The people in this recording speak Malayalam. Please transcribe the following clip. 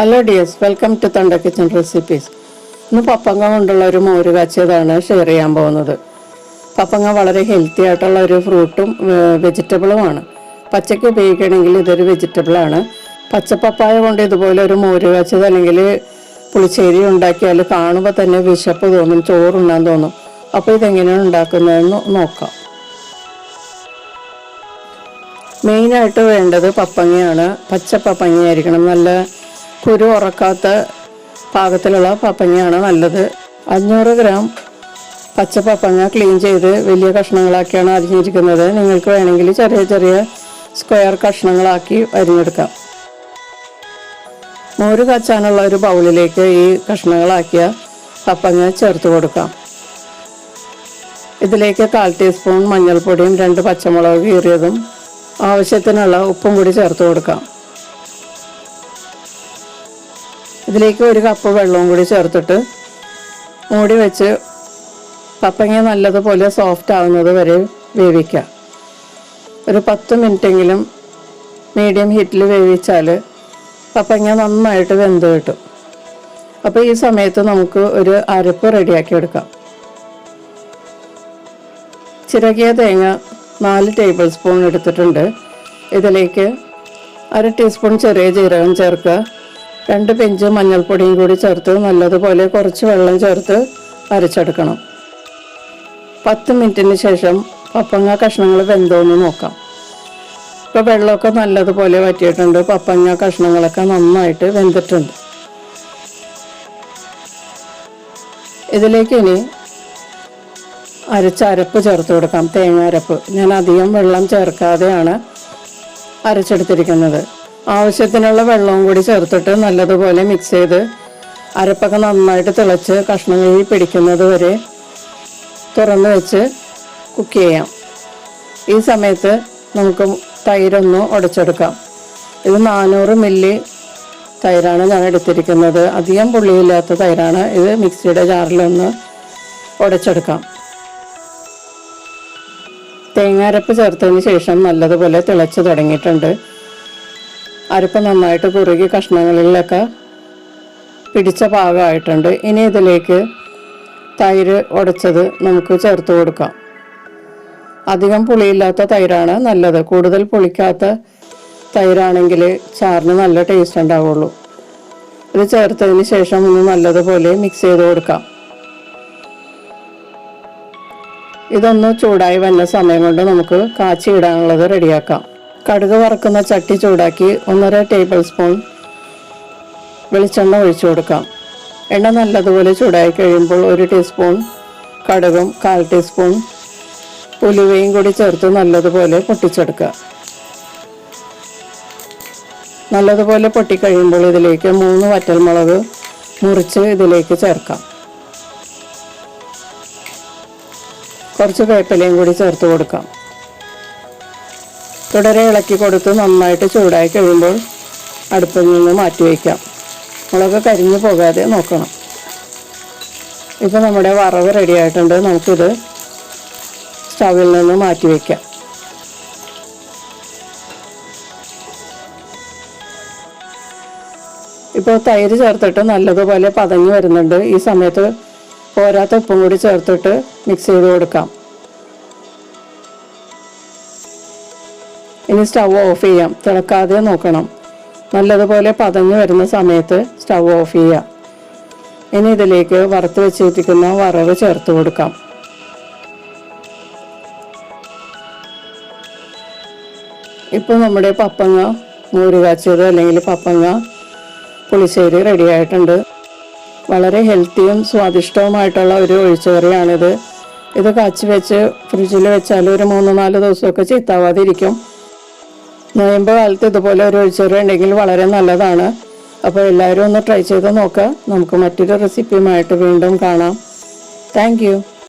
ഹലോ ഡിയേഴ്സ്, വെൽക്കം ടു തണ്ട കിച്ചൺ റെസിപ്പീസ്. ഇന്ന് പപ്പങ്ങ കൊണ്ടുള്ള ഒരു മോര് കാച്ചിയതാണ് ഷെയർ ചെയ്യാൻ പോകുന്നത്. പപ്പങ്ങ വളരെ ഹെൽത്തി ആയിട്ടുള്ള ഒരു ഫ്രൂട്ടും വെജിറ്റബിളുമാണ്. പച്ചയ്ക്ക് ഉപയോഗിക്കണമെങ്കിൽ ഇതൊരു വെജിറ്റബിളാണ്. പച്ചപ്പപ്പായ കൊണ്ട് ഇതുപോലെ ഒരു മോര് കാച്ചിയത് അല്ലെങ്കിൽ പുളിശ്ശേരി ഉണ്ടാക്കിയാൽ കാണുമ്പോൾ തന്നെ വിശപ്പ് തോന്നും, ചോറുണ്ണാൻ തോന്നും. അപ്പോൾ ഇതെങ്ങനെയാണ് ഉണ്ടാക്കുന്നതെന്ന് നോക്കാം. മെയിനായിട്ട് വേണ്ടത് പപ്പങ്ങയാണ്. പച്ച പപ്പങ്ങയായിരിക്കണം, നല്ല കുരു ഉറക്കാത്ത പാകത്തിലുള്ള പപ്പങ്ങയാണ് നല്ലത്. 500 ഗ്രാം പച്ച പപ്പങ്ങ ക്ലീൻ ചെയ്ത് വലിയ കഷ്ണങ്ങളാക്കിയാണ് അരിഞ്ഞിരിക്കുന്നത്. നിങ്ങൾക്ക് വേണമെങ്കിൽ ചെറിയ ചെറിയ സ്ക്വയർ കഷ്ണങ്ങളാക്കി അരിഞ്ഞെടുക്കാം. മോര് കാച്ചാനുള്ള ഒരു ബൗളിലേക്ക് ഈ കഷ്ണങ്ങളാക്കിയ പപ്പങ്ങ ചേർത്ത് കൊടുക്കാം. ഇതിലേക്ക് 1/4 ടീസ്പൂൺ മഞ്ഞൾപ്പൊടിയും 2 പച്ചമുളക് കീറിയതും ആവശ്യത്തിനുള്ള ഉപ്പും കൂടി ചേർത്ത് കൊടുക്കാം. ഇതിലേക്ക് 1 കപ്പ് വെള്ളവും കൂടി ചേർത്തിട്ട് മൂടി വെച്ച് പപ്പങ്ങ നല്ലതുപോലെ സോഫ്റ്റ് ആവുന്നത് വരെ വേവിക്കുക. ഒരു 10 മിനിറ്റെങ്കിലും മീഡിയം ഹീറ്റിൽ വേവിച്ചാൽ പപ്പങ്ങ നന്നായിട്ട് വെന്ത് കിട്ടും. അപ്പോൾ ഈ സമയത്ത് നമുക്ക് ഒരു അരപ്പ് റെഡിയാക്കി എടുക്കാം. ചിരകിയ തേങ്ങ 4 ടേബിൾ സ്പൂൺ എടുത്തിട്ടുണ്ട്. ഇതിലേക്ക് 1/2 ടീസ്പൂൺ ചെറിയ ജീരകം ചേർക്കുക. 2 പിഞ്ച് മഞ്ഞൾപ്പൊടിയും കൂടി ചേർത്ത് നല്ലതുപോലെ കുറച്ച് വെള്ളം ചേർത്ത് അരച്ചെടുക്കണം. 10 മിനിറ്റിന് ശേഷം പപ്പങ്ങ കഷ്ണങ്ങൾ വെന്തോന്ന് നോക്കാം. ഇപ്പോൾ വെള്ളമൊക്കെ നല്ലതുപോലെ വറ്റിയിട്ടുണ്ട്. പപ്പങ്ങ കഷ്ണങ്ങളൊക്കെ നന്നായിട്ട് വെന്തിട്ടുണ്ട്. ഇതിലേക്ക് ഇനി അരപ്പ് ചേർത്ത് കൊടുക്കാം. തേങ്ങ അരപ്പ് ഞാൻ അധികം വെള്ളം ചേർക്കാതെയാണ് അരച്ചെടുത്തിരിക്കുന്നത്. ആവശ്യത്തിനുള്ള വെള്ളവും കൂടി ചേർത്തിട്ട് നല്ലതുപോലെ മിക്സ് ചെയ്ത് അരപ്പൊക്കെ നന്നായിട്ട് തിളച്ച് കഷ്ണങ്ങളിൽ പിടിക്കുന്നത് വരെ തുറന്ന് വെച്ച് കുക്ക് ചെയ്യാം. ഈ സമയത്ത് നമുക്ക് തൈരൊന്ന് ഉടച്ചെടുക്കാം. ഇത് 400 മില്ലി തൈരാണ് ഞാൻ എടുത്തിരിക്കുന്നത്. അധികം പുളിയില്ലാത്ത തൈരാണ് ഇത്. മിക്സിയുടെ ജാറിലൊന്ന് ഉടച്ചെടുക്കാം. തേങ്ങാരപ്പ് ചേർത്തതിന് ശേഷം നല്ലതുപോലെ തിളച്ച് തുടങ്ങിയിട്ടുണ്ട്. അരപ്പ് നന്നായിട്ട് കുറുകി കഷ്ണങ്ങളിലൊക്കെ പിടിച്ച പാകമായിട്ടുണ്ട്. ഇനി ഇതിലേക്ക് തൈര് ഉടച്ചത് നമുക്ക് ചേർത്ത് കൊടുക്കാം. അധികം പുളിയില്ലാത്ത തൈരാണ് നല്ലത്. കൂടുതൽ പുളിക്കാത്ത തൈരാണെങ്കിൽ ചാറിന് നല്ല ടേസ്റ്റ് ഉണ്ടാവുള്ളൂ. ഇത് ചേർത്തതിന് ശേഷം ഒന്ന് നല്ലതുപോലെ മിക്സ് ചെയ്ത് കൊടുക്കാം. ഇതൊന്ന് ചൂടായി വന്ന സമയം കൊണ്ട് നമുക്ക് കാച്ചി ഇടാനുള്ളത് റെഡിയാക്കാം. കടുക് വറക്കുന്ന ചട്ടി ചൂടാക്കി 1.5 ടേബിൾ സ്പൂൺ വെളിച്ചെണ്ണ ഒഴിച്ചു കൊടുക്കാം. എണ്ണ നല്ലതുപോലെ ചൂടായി കഴിയുമ്പോൾ 1 ടീസ്പൂൺ കടുകും 1/4 ടീസ്പൂൺ ഉലുവയും കൂടി ചേർത്ത് നല്ലതുപോലെ പൊട്ടിച്ചെടുക്കുക. നല്ലതുപോലെ പൊട്ടിക്കഴിയുമ്പോൾ ഇതിലേക്ക് 3 വറ്റൽമുളക് മുറിച്ച് ഇതിലേക്ക് ചേർക്കാം. കുറച്ച് വേപ്പിലയും കൂടി ചേർത്ത് കൊടുക്കാം. തുടരെ ഇളക്കി കൊടുത്ത് നന്നായിട്ട് ചൂടായി കഴിയുമ്പോൾ അടുപ്പിൽ നിന്ന് മാറ്റി വയ്ക്കാം. മുളക് കരിഞ്ഞു പോകാതെ നോക്കണം. ഇപ്പോൾ നമ്മുടെ വറവ് റെഡി ആയിട്ടുണ്ട്. നമുക്കിത് സ്റ്റവിൽ നിന്ന് മാറ്റി വയ്ക്കാം. ഇപ്പോൾ തൈര് ചേർത്തിട്ട് നല്ലതുപോലെ പതഞ്ഞു വരുന്നുണ്ട്. ഈ സമയത്ത് പോരാത്ത ഉപ്പും കൂടി ചേർത്തിട്ട് മിക്സ് ചെയ്ത് കൊടുക്കാം. ഇനി സ്റ്റവ് ഓഫ് ചെയ്യാം. തിളക്കാതെ നോക്കണം. നല്ലതുപോലെ പതഞ്ഞു വരുന്ന സമയത്ത് സ്റ്റവ് ഓഫ് ചെയ്യാം. ഇനി ഇതിലേക്ക് വറുത്ത് വെച്ചിരിക്കുന്ന വറവ് ചേർത്ത് കൊടുക്കാം. ഇപ്പോൾ നമ്മുടെ പപ്പങ്ങ മോര് കാച്ചിയത് അല്ലെങ്കിൽ പപ്പങ്ങ പുളിശ്ശേരി റെഡി ആയിട്ടുണ്ട്. വളരെ ഹെൽത്തിയും സ്വാദിഷ്ടവുമായിട്ടുള്ള ഒരു ഒഴിച്ചുകറിയാണിത്. ഇത് കാച്ചി വെച്ച് ഫ്രിഡ്ജിൽ വെച്ചാൽ ഒരു 3-4 ദിവസമൊക്കെ ചീത്താവാതിരിക്കും. നോയമ്പ് കാലത്ത് ഇതുപോലെ ഒരു ഒഴിച്ചുകറി ഉണ്ടെങ്കിൽ വളരെ നല്ലതാണ്. അപ്പോൾ എല്ലാവരും ഒന്ന് ട്രൈ ചെയ്ത് നോക്കുക. നമുക്ക് മറ്റൊരു റെസിപ്പിയുമായിട്ട് വീണ്ടും കാണാം. Thank you.